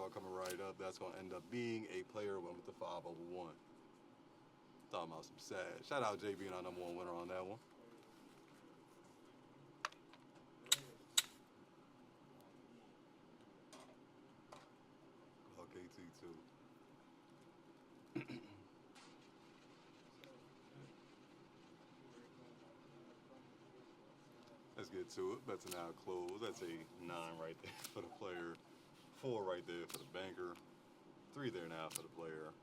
card coming right up. That's going to end up being a player win with the 5 over 1. Talking about some sad. Shout out JB and our #1 winner on that one. Okay, T2. Let's get to it. Bets now close. That's a 9 right there for the player. 4 right there for the banker. 3 there now for the player.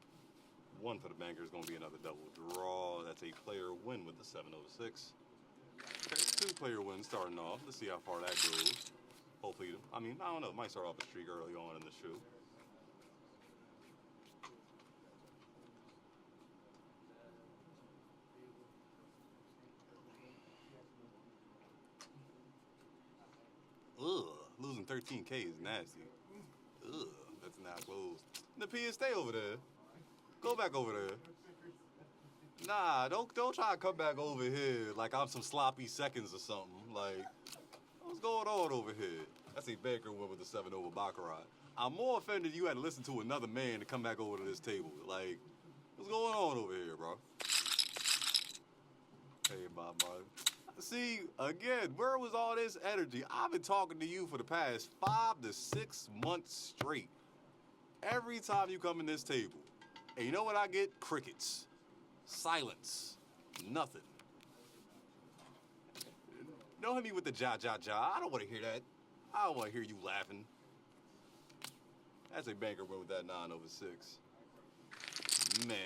1 for the banker is going to be another double draw. That's a player win with the 706. Okay, 2-player win starting off. Let's see how far that goes. Hopefully, I mean, I don't know. It might start off a streak early on in the shoe. Ugh, losing 13K is nasty. Ugh, that's not closed. Napier, stay over there. Go back over there. Nah, don't try to come back over here like I'm some sloppy seconds or something. Like, what's going on over here? That's a banker win with the 7 over Baccarat. I'm more offended you had to listen to another man to come back over to this table. Like, what's going on over here, bro? Hey, Bob. See, again, where was all this energy? I've been talking to you for the past 5 to 6 months straight. Every time you come in this table. And you know what I get? Crickets. Silence. Nothing. Don't hit me with the ja. I don't want to hear that. I don't want to hear you laughing. That's a banker win with that 9 over 6. Man.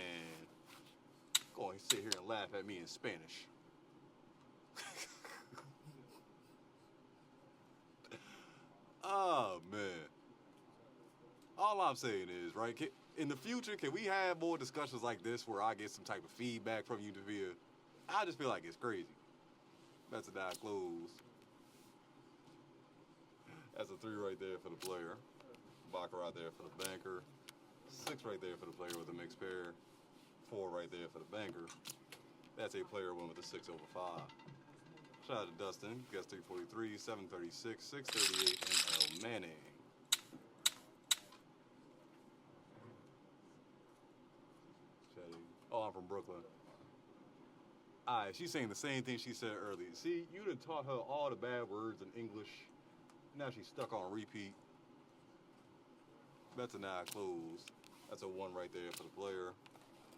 Go and sit here and laugh at me in Spanish. Oh, man. All I'm saying is, right, in the future, can we have more discussions like this where I get some type of feedback from you, Devere? I just feel like it's crazy. That's a die close. That's a 3 right there for the player. Baccarat there for the banker. 6 right there for the player with a mixed pair. 4 right there for the banker. That's a player win with a 6 over 5. Shout out to Dustin. Guess 343, 736, 638, and L. Manning. Oh, I'm from Brooklyn. All right, she's saying the same thing she said earlier. See, you done taught her all the bad words in English. Now she's stuck on repeat. That's a 9 closed. That's a 1 right there for the player.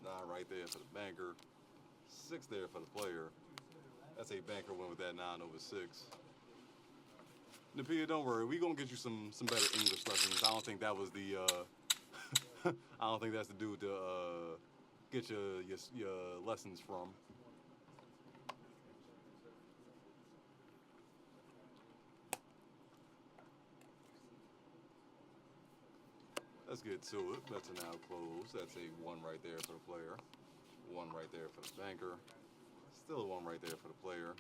9 right there for the banker. 6 there for the player. That's a banker win with that 9 over 6. Napier, don't worry. We're going to get you some better English lessons. I don't think that was the, I don't think that's the dude to get your lessons from. Let's get to it. That's a now close. That's a 1 right there for the player. 1 right there for the banker. Still a 1 right there for the player.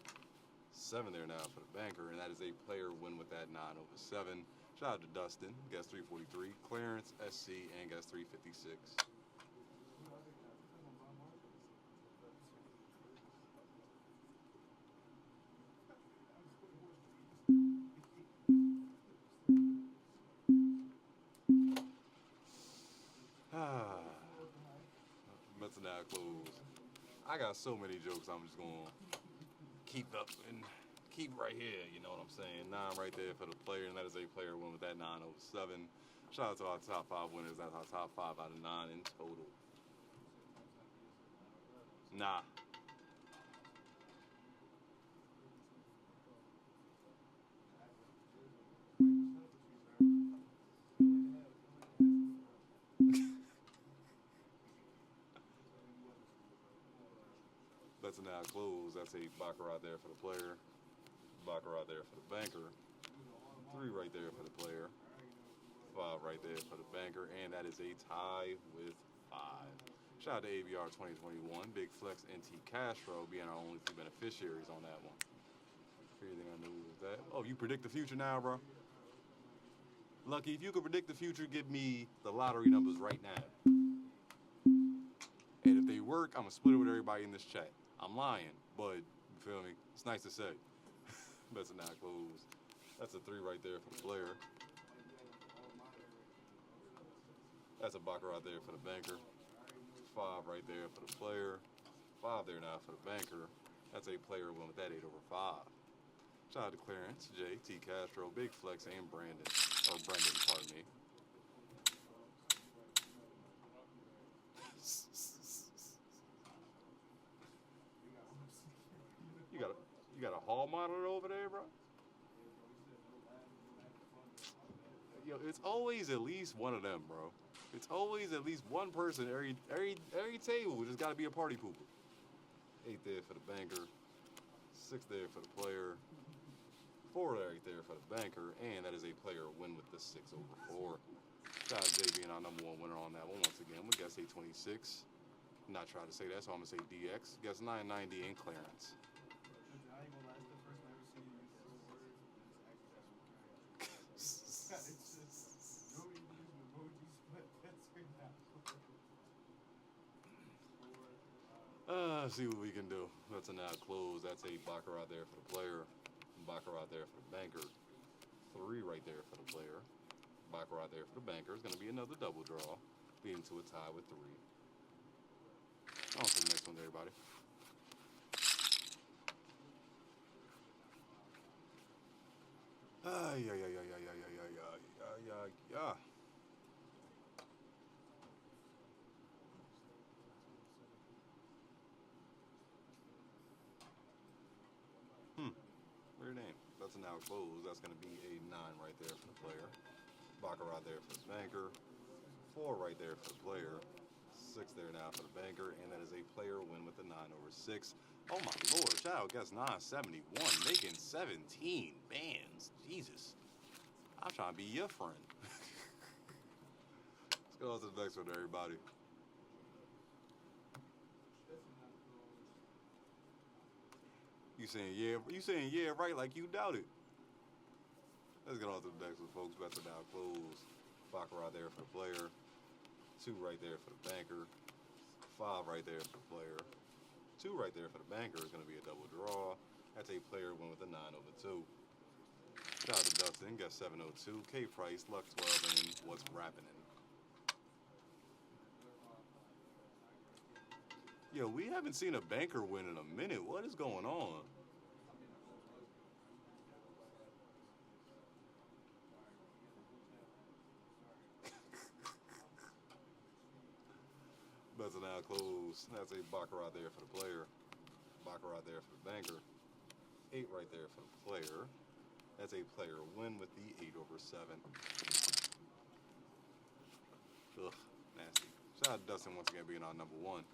7 there now for the banker, and that is a player win with that 9 over 7. Shout out to Dustin. Guess 343. Clarence, SC, and guess 356. That's a now close. I got so many jokes I'm just going to keep up and keep right here, you know what I'm saying? 9 right there for the player, and that is a player win with that 9 over 7. Shout out to our top 5 winners. That's our top 5 out of 9 in total. Nah. That's a now close. That's a baccarat there for the player. Baccarat there for the banker. 3 right there for the player. 5 right there for the banker. And that is a tie with 5. Shout out to ABR 2021. Big Flex NT Castro being our only 2 beneficiaries on that one. Everything I knew was that. Oh, you predict the future now, bro? Lucky, if you could predict the future, give me the lottery numbers right now. And if they work, I'm going to split it with everybody in this chat. I'm lying, but you feel me? It's nice to say. That's a not close. That's a 3 right there for the player. That's a baccarat there for the banker. 5 right there for the player. 5 there now for the banker. That's a player win with that 8 over 5. Shout out to Clarence, Jay, T. Castro, Big Flex, and Brandon. Or Brendan, pardon me. You got a hall monitor over there, bro? Yo, it's always at least one of them, bro. It's always at least one person every table just got to be a party pooper. 8 there for the banker, 6 there for the player, 4 right there for the banker, and that is a player win with the 6 over 4. Shout out to Jay being our #1 winner on that one once again. We guess 826. Not trying to say that, so I'm gonna say DX. Guess 990 and clearance. See what we can do. That's a now close. That's a baccarat there for the player. Baccarat there for the banker. 3 right there for the player. Baccarat there for the banker. It's going to be another double draw, leading to a tie with 3. On to the next one, everybody. Yeah. Weird name. That's a now close. That's going to be a 9 right there for the player. Baccarat there for the banker. 4 right there for the player. 6 there now for the banker. And that is a player win with the 9 over 6. Oh my lord. Child guess 971. Making 17 bands. Jesus. I'm trying to be your friend. Let's go on to the next one, everybody. You saying yeah right like you doubt it. Let's get on to the next one, folks. That's a now close. Baccarat there for the player. 2 right there for the banker. 5 right there for the player. 2 right there for the banker is going to be a double draw. That's a player win with a 9 over 2. Shout out to Dustin. Got 702. K Price, Luck 12, and what's rapping in. Yo, we haven't seen a banker win in a minute. What is going on? That's a now close. That's a baccarat there for the player. Baccarat there for the banker. 8 right there for the player. That's a player win with the 8 over 7. Ugh, nasty. Shout out to Dustin once again being our #1.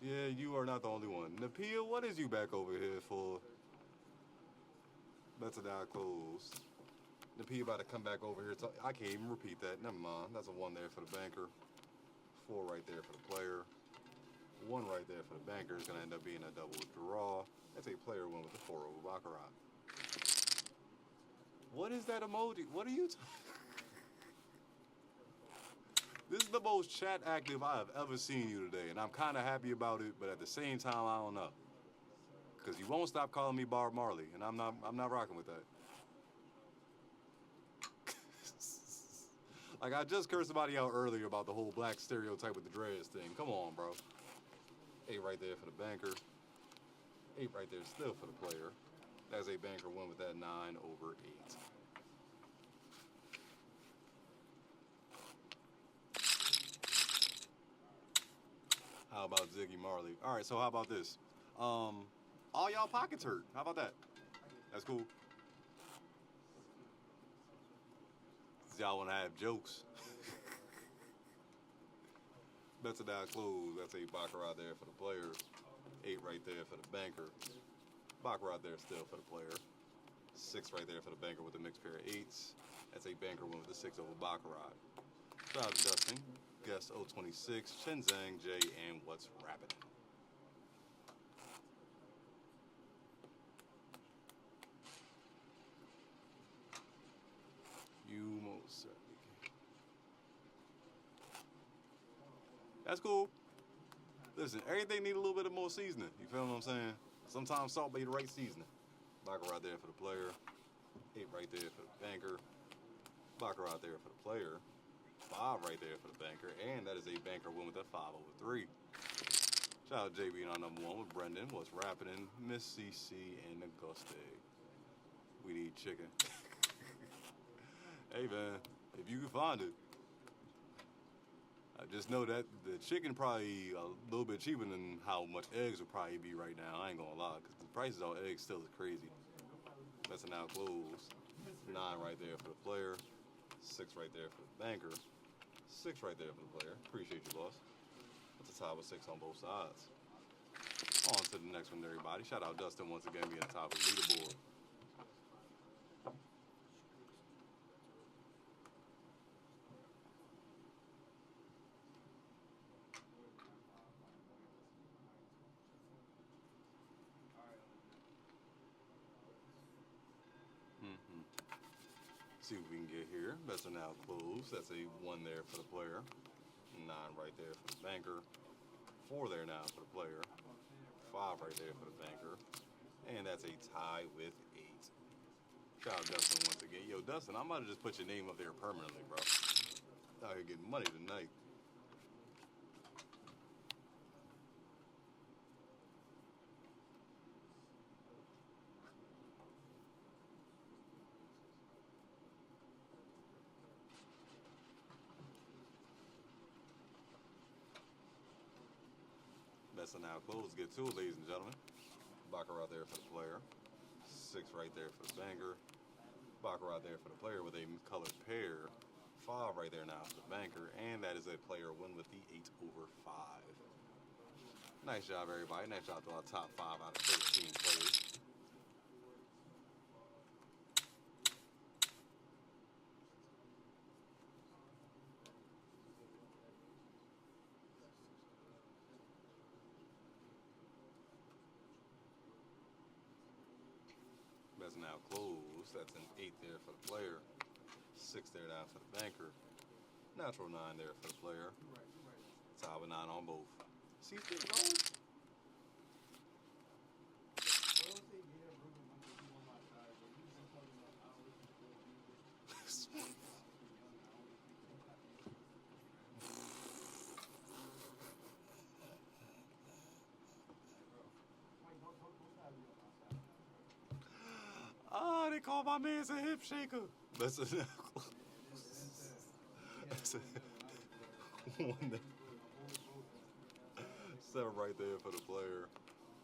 Yeah, you are not the only one. Napia, what is you back over here for? That's a now close. Napia about to come back over here. I can't even repeat that. Never mind. That's a 1 there for the banker. 4 right there for the player. 1 right there for the banker is going to end up being a double draw. That's a player win with the 4 over baccarat. What is that emoji? What are you This is the most chat active I have ever seen you today, and I'm kind of happy about it, but at the same time, I don't know. Because you won't stop calling me Bob Marley, and I'm not rocking with that. Like, I just cursed somebody out earlier about the whole black stereotype with the dreads thing. Come on, bro. 8 right there for the banker. 8 right there still for the player. That's a banker win with that 9 over 8. How about Ziggy Marley? All right, so how about this? All y'all pockets hurt. How about that? That's cool. Y'all want to have jokes. That's a now close. That's a baccarat there for the player. 8 right there for the banker. Baccarat there still for the player. 6 right there for the banker with a mixed pair of 8s. That's a banker win with the 6 over baccarat. Shout out to Dustin. Guest 026, Shenzang, Jay, and what's rapping. You most certainly can. That's cool. Listen, everything need a little bit of more seasoning. You feel what I'm saying? Sometimes salt be the right seasoning. Baccarat there for the player. 8 right there for the banker. Baccarat there for the player. 5 right there for the banker. And that is a banker win with a 5 over 3. Shout out JB on number 1 with Brendan. What's rapping? Miss CC and Auguste. We need chicken. Hey man, if you can find it. I just know that the chicken probably a little bit cheaper than how much eggs would probably be right now. I ain't gonna lie, because the prices on eggs still is crazy. That's now closed. 9 right there for the player. 6 right there for the banker. 6 right there for the player. Appreciate you, boss. That's a tie with 6 on both sides. On to the next one, everybody. Shout out Dustin once again being top of the leaderboard. See what we can get here. Bets are now closed. That's a 1 there for the player. 9 right there for the banker. 4 there now for the player. 5 right there for the banker. And that's a tie with 8. Shout out Dustin once again. Yo, Dustin, I'm about to just put your name up there permanently, bro. Out here getting money tonight. Bets are now closed. Get to it, ladies and gentlemen. Baccarat there for the player. 6 right there for the banker. Baccarat there for the player with a colored pair. 5 right there now for the banker. And that is a player win with the 8 over 5. Nice job, everybody. Nice job to our top 5 out of 13 players. That's now closed. That's an 8 there for the player. 6 there now for the banker. Natural 9 there for the player. Tie with 9 on both. See, keep going. Oh, they call my man a hip shaker. That's a, that's a 1 there. 7 right there for the player.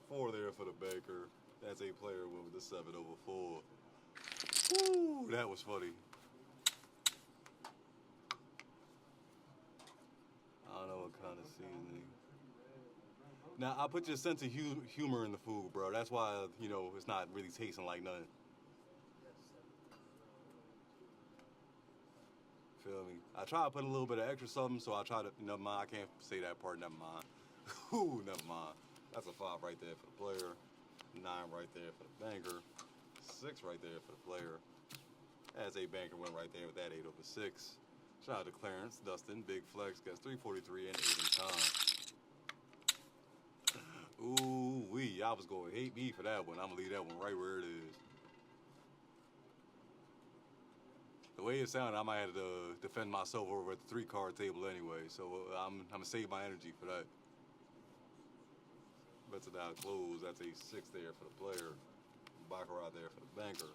4 there for the banker. That's a player with the 7 over 4. Woo, that was funny. I don't know what kind of seasoning. Now, I put your sense of humor in the food, bro. That's why, you know, it's not really tasting like nothing. Feel me? I try to put a little bit of extra something, so I try to, never mind, I can't say that part, never mind. Ooh, never mind. That's a 5 right there for the player. 9 right there for the banker. 6 right there for the player. As a banker went right there with that 8 over 6. Shout out to Clarence, Dustin, Big Flex, gets 343 and 8 in time. Ooh, y'all was going to hate me for that one. I'm going to leave that one right where it is. The way it sounded, I might have to defend myself over at the 3-card table anyway, so I'm going to save my energy for that. Bets are now closed. That's a 6 there for the player. Baccarat there for the banker.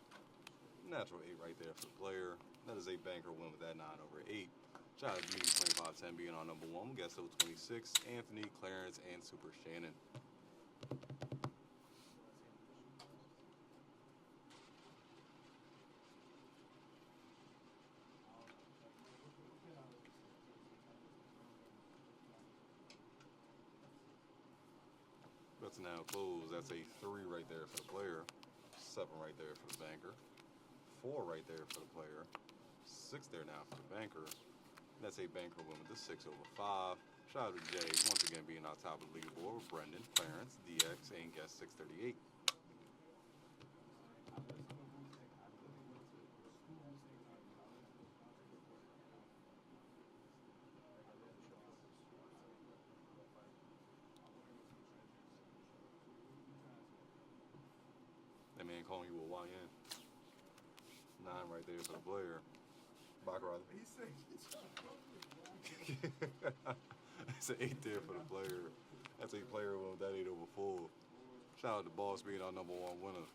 Natural 8 right there for the player. That is a banker win with that 9 over 8. Shout out to Beauty 2510 being on number 1. Guesto 26, Anthony, Clarence, and Super Shannon. Bets are now closed. That's a 3 right there for the player. 7 right there for the banker. 4 right there for the player. 6 there now for the banker. That's a banker win with the 6 over 5. Shout out to Jay, once again being on top of the leaderboard with Brendan, Clarence, DX, and guest 638. ain't calling you a YN. 9 right there for the player. Baccarat. That's an 8 there for the player. That's a player with that 8 over 4. Shout out to Boss being our #1 winner.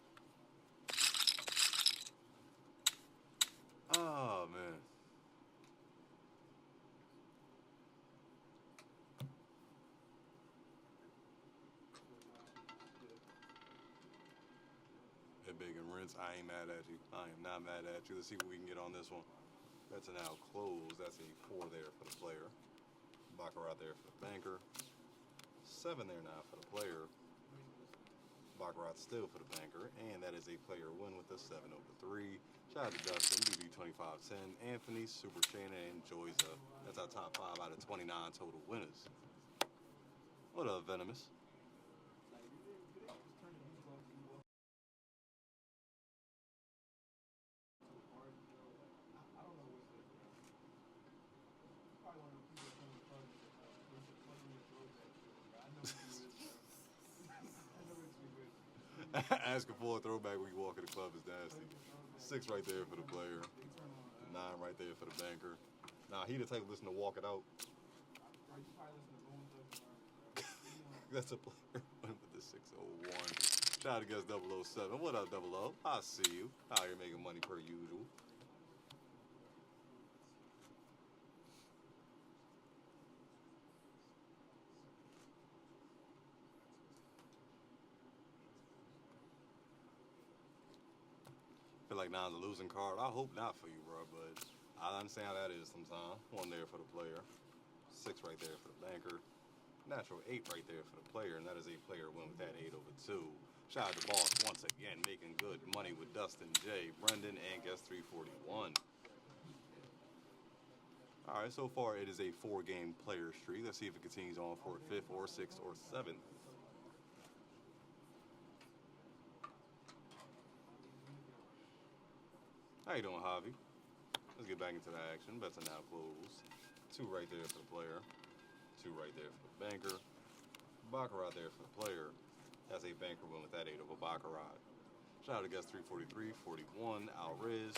Oh, man. That big and rinse. I ain't mad at you. I am not mad at you. Let's see what we can get on this one. That's a now close. That's a 4 there for the player. Baccarat there for the banker. 7 there now for the player. Baccarat still for the banker. And that is a player win with a 7 over 3. Shout out to Dustin, BB2510, Anthony, Super Shannon, and Joyza. That's our top 5 out of 29 total winners. What up, Venomous? Asking for a throwback when you walk in the club is nasty. 6 right there for the player. 9 right there for the banker. Nah, he the type to listen to Walk It Out. That's a player with the 601. Shout out to Guest 007. What up, 00? I see you. Out here making money per usual. Feel like 9's a losing card. I hope not for you, bro, but I understand how that is sometimes. 1 there for the player. 6 right there for the banker. Natural 8 right there for the player, and that is a player win with that 8 over 2. Shout out to Boss once again, making good money with Dustin J, Brendan, and Guest 341. All right, so far it is a 4-game player streak. Let's see if it continues on for a 5th or 6th or 7th. How you doing, Javi? Let's get back into the action. Bets are now closed. 2 right there for the player. 2 right there for the banker. Baccarat there for the player. That's a banker win with that 8 over Baccarat. Shout out to Guest 343, 41, Alriz,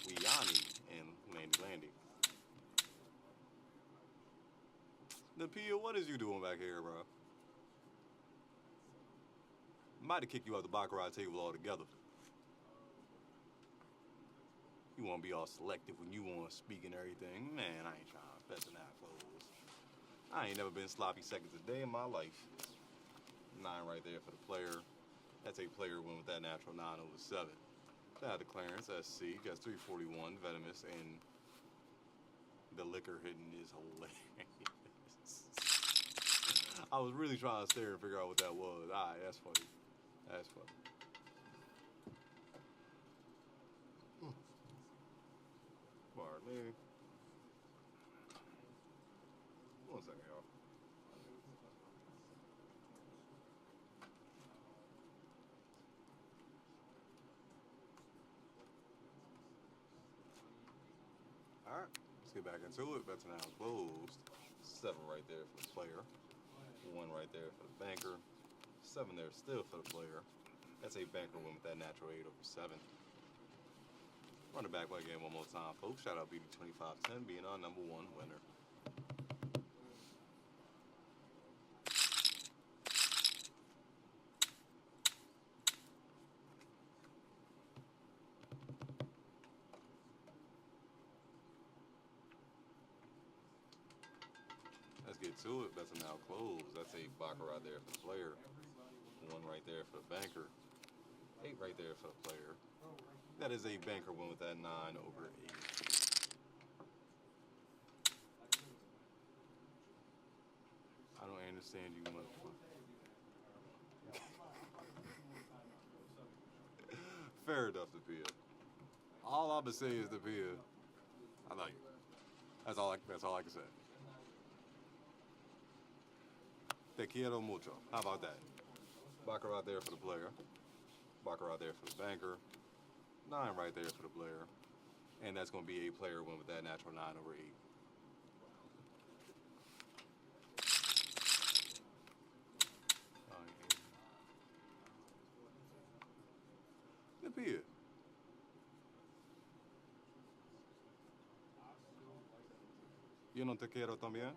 Wiani, and Landy. Napia, what is you doing back here, bro? Might have kicked you out the Baccarat table altogether. You want to be all selective when you want to speak and everything. Man, I ain't trying to bet in that close. I ain't never been sloppy seconds a day in my life. 9 right there for the player. That's a player win with that natural 9 over 7. Shout out to Clarence, SC. Got 341, Venomous, and the liquor hitting is hilarious. I was really trying to stare and figure out what that was. All right, that's funny. That's funny. Pardon me. 1 second, y'all. All right, let's get back into it. Bets are now closed. 7 right there for the player. 1 right there for the banker. 7 there still for the player. That's a banker win with that natural 8 over 7. Run it back by game one more time, folks. Shout out BB2510 being our #1 winner. Let's get to it. Bets are now closed. That's a Baccarat there for the player. 1 right there for the banker. 8 right there for the player. That is a banker win with that 9 over 8. I don't understand you much. Fair enough, Tapia. All I'm gonna say is Tapia. I like you. That's all I can say. Te quiero mucho. How about that? Baccarat there for the player. Baccarat there for the banker. 9 right there for the player. And that's going to be a player win with that natural 9 over 8. pie. Yo no te quiero también.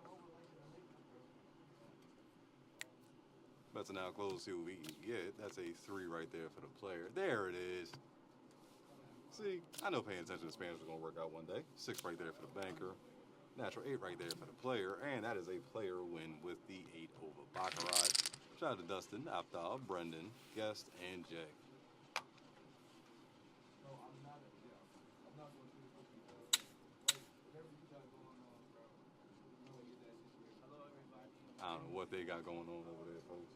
That's now close. See what we can get. That's a 3 right there for the player. There it is. See, I know paying attention to Spanish is going to work out one day. 6 right there for the banker. Natural 8 right there for the player. And that is a player win with the 8 over Baccarat. Shout out to Dustin, Aptal, Brendan, Guest, and Jay. I don't know what they got going on over there, folks.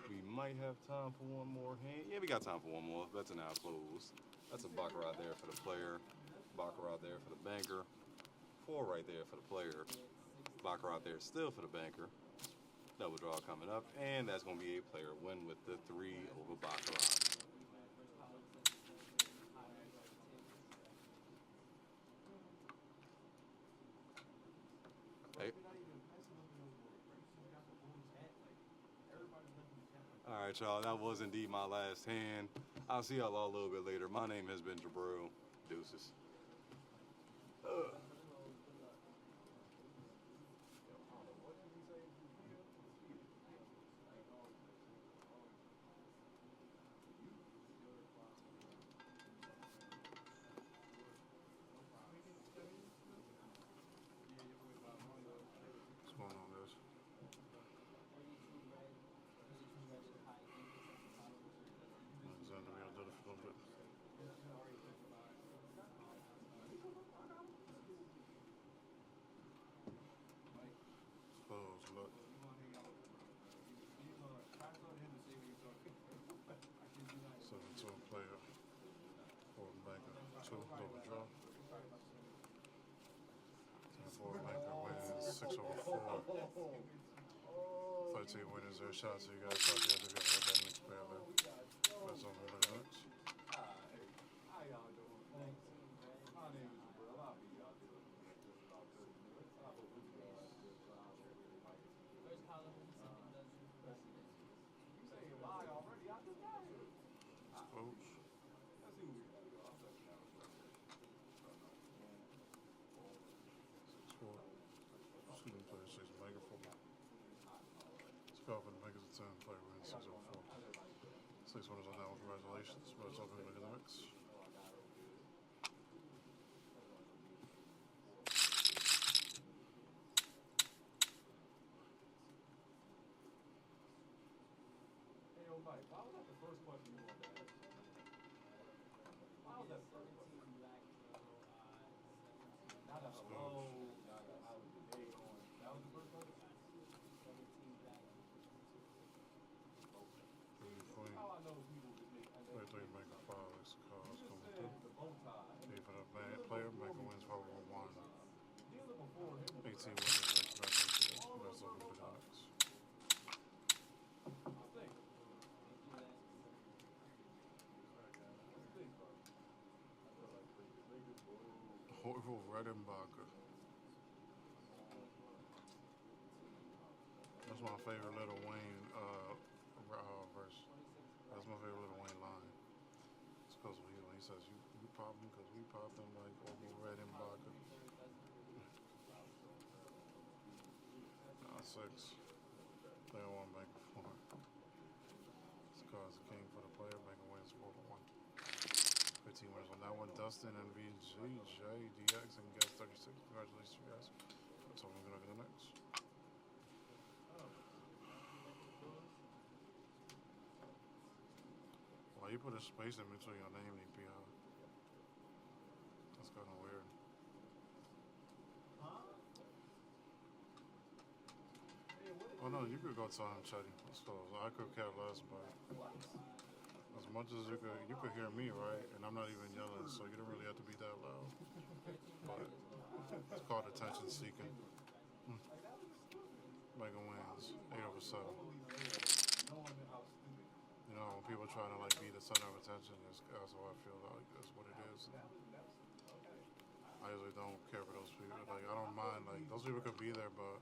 We might have time for one more hand. Yeah, we got time for one more. That's an now closed. That's a Baccarat there for the player. Baccarat there for the banker. 4 right there for the player. Baccarat there still for the banker. Double draw coming up. And that's going to be a player win with the 3 over Baccarat. Hey. All right, y'all. That was indeed my last hand. I'll see y'all all a little bit later. My name has been Jabril. Deuces. What's going on, guys? Alexander, we did it for a little bit. Close, look. 7-2 player. 4 banker. 2 double draw. 4 banker wins 6 over 4. 13 winners there. Shout out to you guys. Shout out to you guys. Got that next player there. That's over the next. Coach. Student player 6 mega 4. Spell for the Megas at 10. Player wins 6 over 4. 6 winners on that one. Congratulations. But it's over the next. Mike, why was that the first question you wanted to ask? Why was that the first question? Not a hello, not a how was the day going. That was the first question? How I know people just make Player 3 mega 5. It's calls coming through. the bow tie. 8 for the player. Mega wins 5 over 1. You're looking forward to him. 18 winners there. Congratulations. That's over the next. Horrible Redenbacher. That's my favorite Little Wayne verse. That's my favorite Little Wayne line. It's because when he says, you pop them because we pop them like Horrible Redenbacher. 6. Player 1, bank 4. It's cause the king for the player. Bank wins 4 for 1. 15 winners on that one. Dustin, NVG, J, DX, and Guest 36. Congratulations, you guys. That's all we're going to do next. Why you put a space in between your name and EPI? That's kind of weird. Oh no, you could go time chatting. Let's go. I could care less, but as much as you could hear me, right? And I'm not even yelling, so you don't really have to be that loud. But it's called attention seeking. Megan wins 8 over 7. You know, when people trying to like be the center of attention, that's how I feel like that's what it is. I usually don't care for those people. Like I don't mind. Like those people could be there, but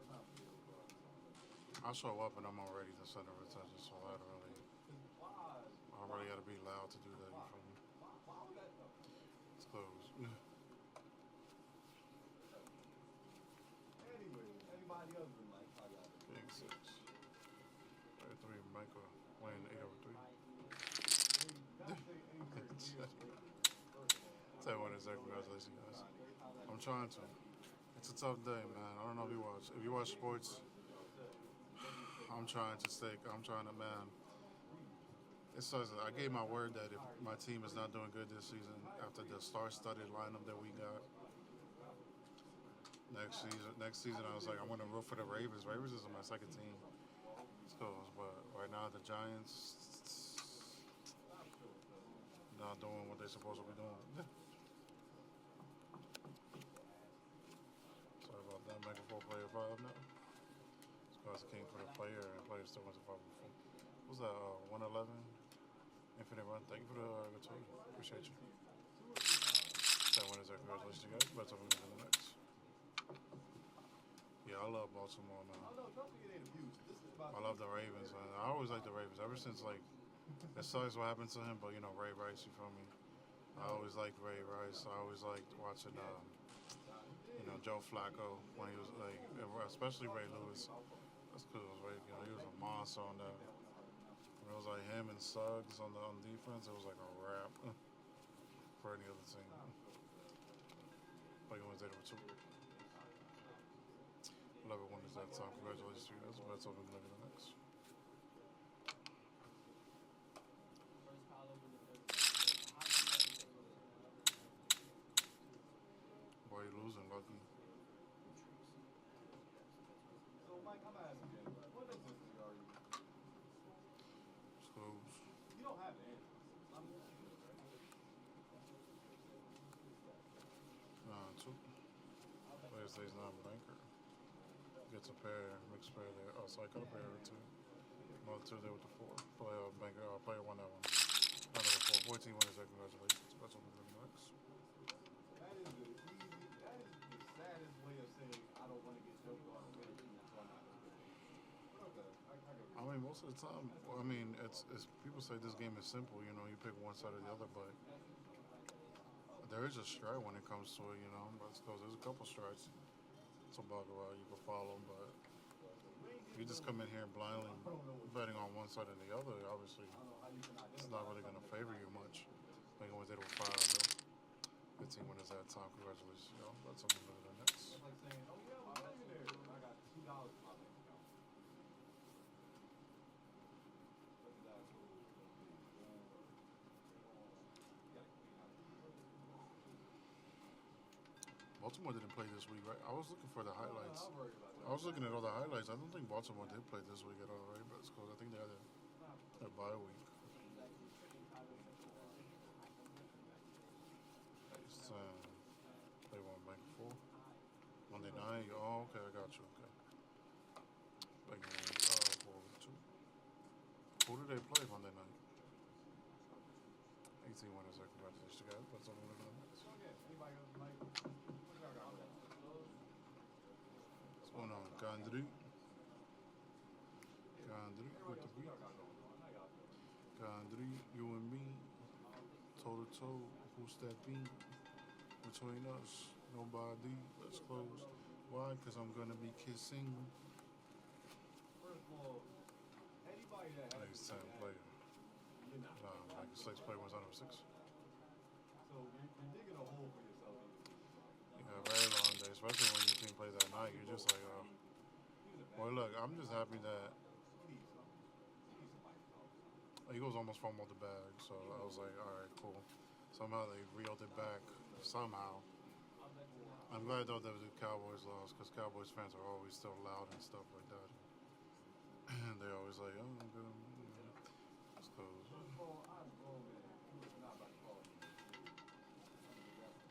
I show up and I'm already the center of attention, so I don't really got to be loud to do that. You feel me? It's closed. King 6. Player 3, Michael playing 8 over 3. Tell you what, congratulations, guys. I'm trying to. It's a tough day, man. I don't know if you watch. If you watch sports, I'm trying to, man. It says I gave my word that if my team is not doing good this season, after the star-studded lineup that we got, next season I was like, I'm gonna root for the Ravens. Ravens is my second team. So, but right now the Giants not doing what they're supposed to be doing. Sorry about that. Making 4 player 5 now. Scott's king for the player, and player still went to 5 before. What's that? 111. Infinite run. Thank you for the guitar. Appreciate you. That one is our congratulations, guys. But I'm moving to the next. Yeah, I love Baltimore, man. I love the Ravens, man. I always like the Ravens. Ever since, like, it sucks what happened to him, but, you know, Ray Rice, you feel me? I always liked Ray Rice. I always liked watching, you know, Joe Flacco when he was, like, especially Ray Lewis. That's cool. Right? You know, he was a monster on that. When it was like him and Suggs on defense, it was like a wrap for any other team. Like Wednesday over 2. 11 winners that time. Congratulations to you guys. Let's open the next. Boy, you losing, Lucky. So, Mike, I'm asking you, what existence are you? Schools. You don't have an answer. I'm just 2. Player stays not banker. Gets a pair, mixed pair there. Oh, so I got a pair or 2. Another 2 there with the 4. Player 1 that one. Another 4. 14 winners there. Congratulations. That's what we're doing next. that is the saddest way of saying I don't want to get choked on a bit, so I'm not going to do it. Okay, I mean, most of the time, I mean, it's people say this game is simple. You know, you pick one side or the other, but there is a strat when it comes to it. You know, because there's a couple strats to bug around you can follow, but if you just come in here blindly betting on one side or the other, obviously it's not really going to favor you much. Making with 8 over 5, though. 15 winners at a time. Congratulations, y'all. That's something better than next. It's like saying, oh yeah, I'm a millionaire. I got $2 in my bank account. But that's what it is. Baltimore didn't play this week, right? I was looking for the highlights. I'm worried about I was looking at all the highlights. I don't think Baltimore did play this week at all, right? But it's cool. I think they had a bye week. It's, they won bank 4. Monday night. Oh, okay. I got you. Okay. Bank 4-2. Who did they play Monday night? 18 winners. Congratulations, guys. That's all we're looking at next. Anybody else, Mike? What's going on? Gandri with the beat. Gandri, you and me. Toe to toe. Who's that beat? Between us, nobody. Let's close. Why? Because I'm going to be kissing. First of all, anybody that has He's 10 player. you're not. Nah, like 6 player was under 6. So you're digging a hole for yourself. Yeah, very long day, especially when your team plays at night. You're just like, oh. Well, look, I'm just happy that Eagles almost fumbled the bag, so I was like, all right, cool. Somehow they reeled it back. Somehow. I'm glad though that the Cowboys lost, because Cowboys fans are always still loud and stuff like that. And they're always like, oh, I'm good. It's cool.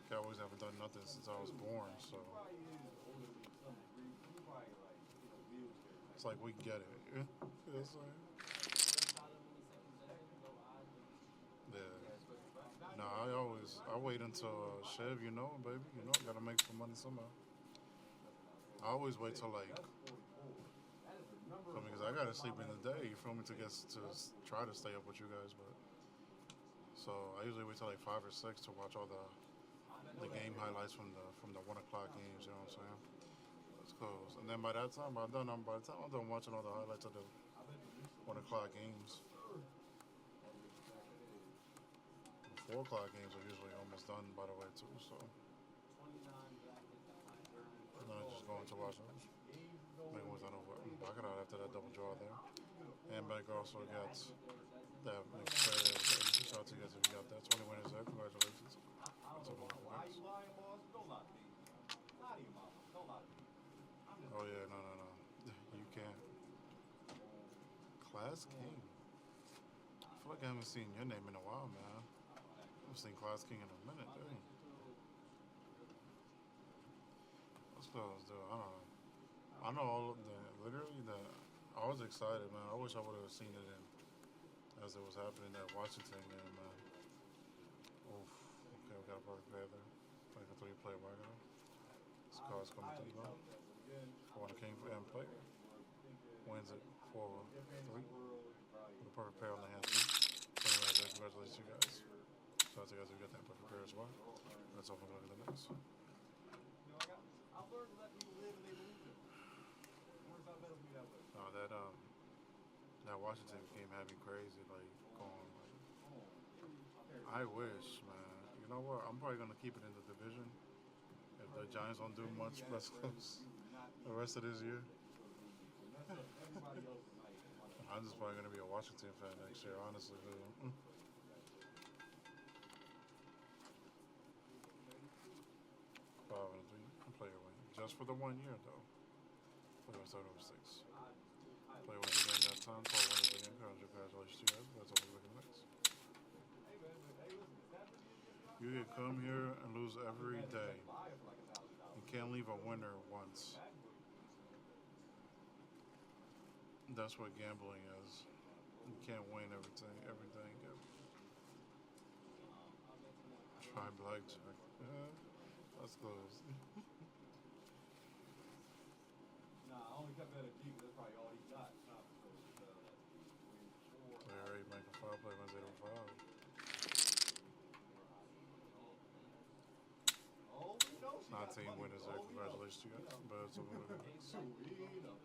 Cowboys haven't done nothing since I was born, so it's like we get it. You know what I'm saying? Yeah. No, I wait until Chev, you know, baby, you know, gotta make some money somehow. I always wait till like, because I gotta sleep in the day, you feel me, to try to stay up with you guys, but So I usually wait till like 5 or 6 to watch all the game highlights from the 1 o'clock games. You know what I'm saying? Let's go. And then by that time, by the time I'm done watching all the highlights of the 1 o'clock games, the 4 o'clock games are usually almost done by the way too. So and then I just go into watch those. Maybe was done over. Knock it out after that double draw there. And Bank also got that mixed trade. Shout out to you guys if you got that. 20 winners there. Congratulations. That's all the Why winners. you lying, boss? Don't lie to me. Lie to your mama. Don't lie to me. I'm just Oh yeah, no. You can't. Class King. I feel like I haven't seen your name in a while, man. I haven't seen Class King in a minute, dang. Let's go, let's do it. I don't know. I know all of literally I was excited, man. I wish I would have seen it as it was happening at Washington game, man. Oof. Okay, we got a perfect pair there. Like a 3-player wagger. This card's coming through, bro. For one king and player. Wins it 4-3. With a perfect pair on the hand, too. Anyway, congratulations to you guys. Shout out to you guys who got that perfect pair as well. Let's open look at the next. I learned to let people live and they believe it. It works out better for me that way. No, that Washington game had me crazy, like going like I wish, man. You know what? I'm probably gonna keep it in the division. If the Giants don't do much West Coast the rest of this year. I'm just probably gonna be a Washington fan next year, honestly. 5-3 player win. Just for the 1 year though. Player was 7-6. Play once again that time. 12 winners again. Congratulations to you guys. That's all we're looking next. You can come here and lose every day. You can't leave a winner once. That's what gambling is. You can't win everything. Try blackjack. Yeah, that's close. Nah, I only kept that at G because that's probably all he got. Nah, so, Player 8, make a 5, play wins 8-5. oh, we know she 19 got money. winners there. Oh, we know. Congratulations to you guys. But it's over with. We know.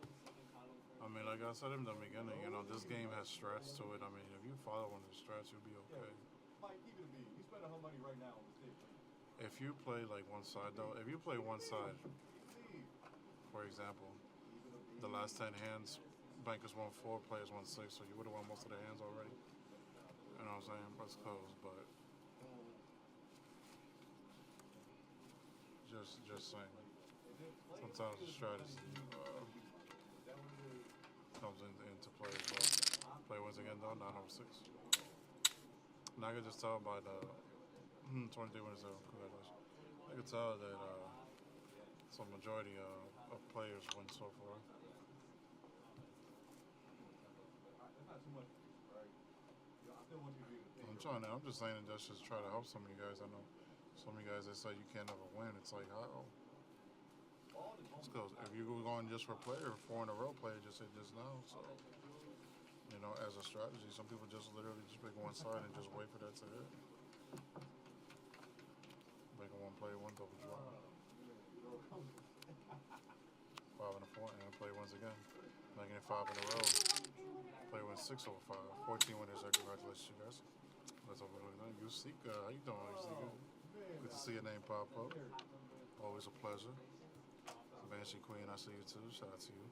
I mean, like I said in the beginning, this game has stretch to it. I mean, if you follow on the stretch, you'll be okay. Mike, keep it a beat. You spending her money right now on the stick. If you play like one side though, if you play one side, for example, the last 10 hands, bankers won 4, players won 6, so you would have won most of the hands already. You know what I'm saying? That's close, but just saying. Sometimes the strategy comes into play as well. Play once again though, 9-6. And I can just tell by the 23 winners though. Congratulations. I can tell that some majority of players win so far. That's not too much, right? I still want you to be I'm just saying that just try to help some of you guys. I know some of you guys that say you can't ever win. It's like, how? Let's go. If you're going just for player, 4 in a row player just said just now. So, as a strategy, some people just literally just pick one side and just wait for that to hit. Making one play, one double draw. 5 and a 4, and play once again. Making it 5 in a row. Play wins 6-5. 14 winners there. Congratulations, you guys. That's all we're doing. Yusika, how you doing, Yusika? Good to see your name pop up. Always a pleasure. Banshee Queen, I see you too. Shout out to you.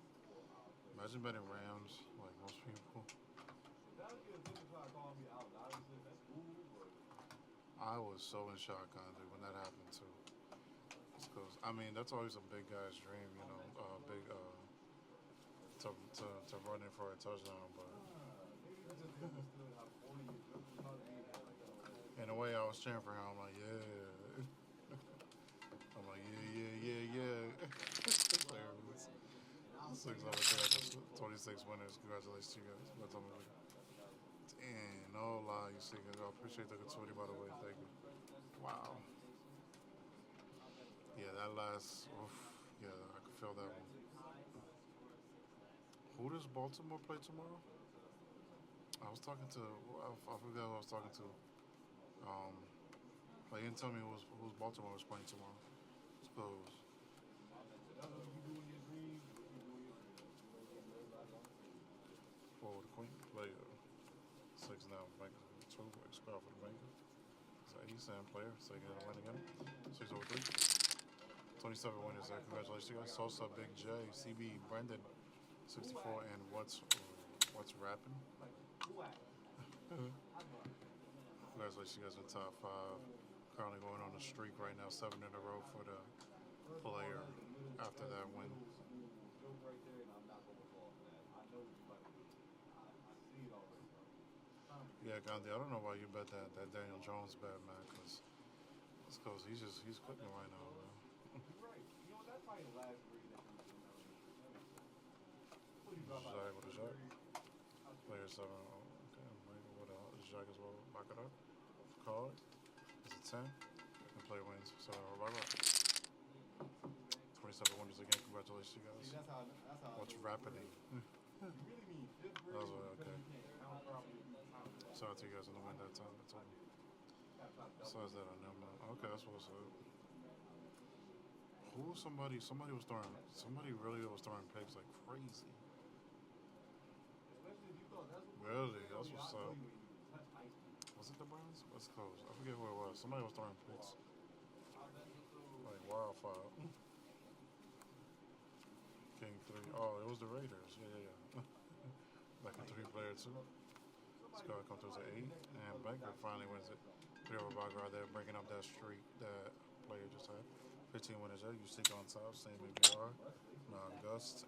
Imagine betting Rams like most people. I was so in shock, Andre, when that happened too. Because that's always a big guy's dream, big to run in for a touchdown. But in a way, I was cheering for him. I'm like, yeah. I'm like, yeah. 6 over 3, 26 winners. Congratulations to you guys. Damn, no lie, you see. I appreciate the gratuity, by the way. Thank you. Wow. Yeah, that last. Oof, yeah, I could feel that one. Who does Baltimore play tomorrow? I was talking to. I forgot who I was talking to Like, he didn't tell me who's Baltimore was playing tomorrow. Suppose. That's what you do in your dreams. What you do in your dreams. For the Queen. Like, 6 now. Banker 2. Score for the Banker. So he's saying player. So he got to win again. 6 over 3. 27 winners there. Congratulations, guys. Sosa, Big J, CB, Brendan, 64, and what's rapping? Congratulations, you guys, in top 5. Currently going on a streak right now, 7 in a row for the player after that win. Joke right there, and I'm not gonna fall for that. I know what you about to do. I see it already, bro. Yeah, Gandhi, I don't know why you bet that Daniel Jones bet, man, because he's cooking right now, man. You're right. You know what? That's probably the last grade that you should know. What do you drop out? Jai with a shot. Player 7. Okay, Michael with a Jai as well. Back it up. Call it. It's a 10. And play wins. So, bye bye. 27 winners again. Congratulations, you guys. See, that's how. What's rapiding? You really mean fifth grade? That was okay. You can't count properly. Shout out to you guys on the win that time. That's all. Besides that, I know, man. Okay, that's what's up. Who was somebody really was throwing picks like crazy. Especially if you thought that's what. Really? That's what's up. When you touch ice cream. Was it the Browns? West Coast. I forget who it was. Somebody was throwing picks like wildfire. King 3. Oh, it was the Raiders. Yeah. Like a 3-player too. Scott comes through to 8, and Banker finally wins it. 3 over Bagar there, breaking up that streak that player just had. 15 winners there. You stick on top, same ABR. Now Gust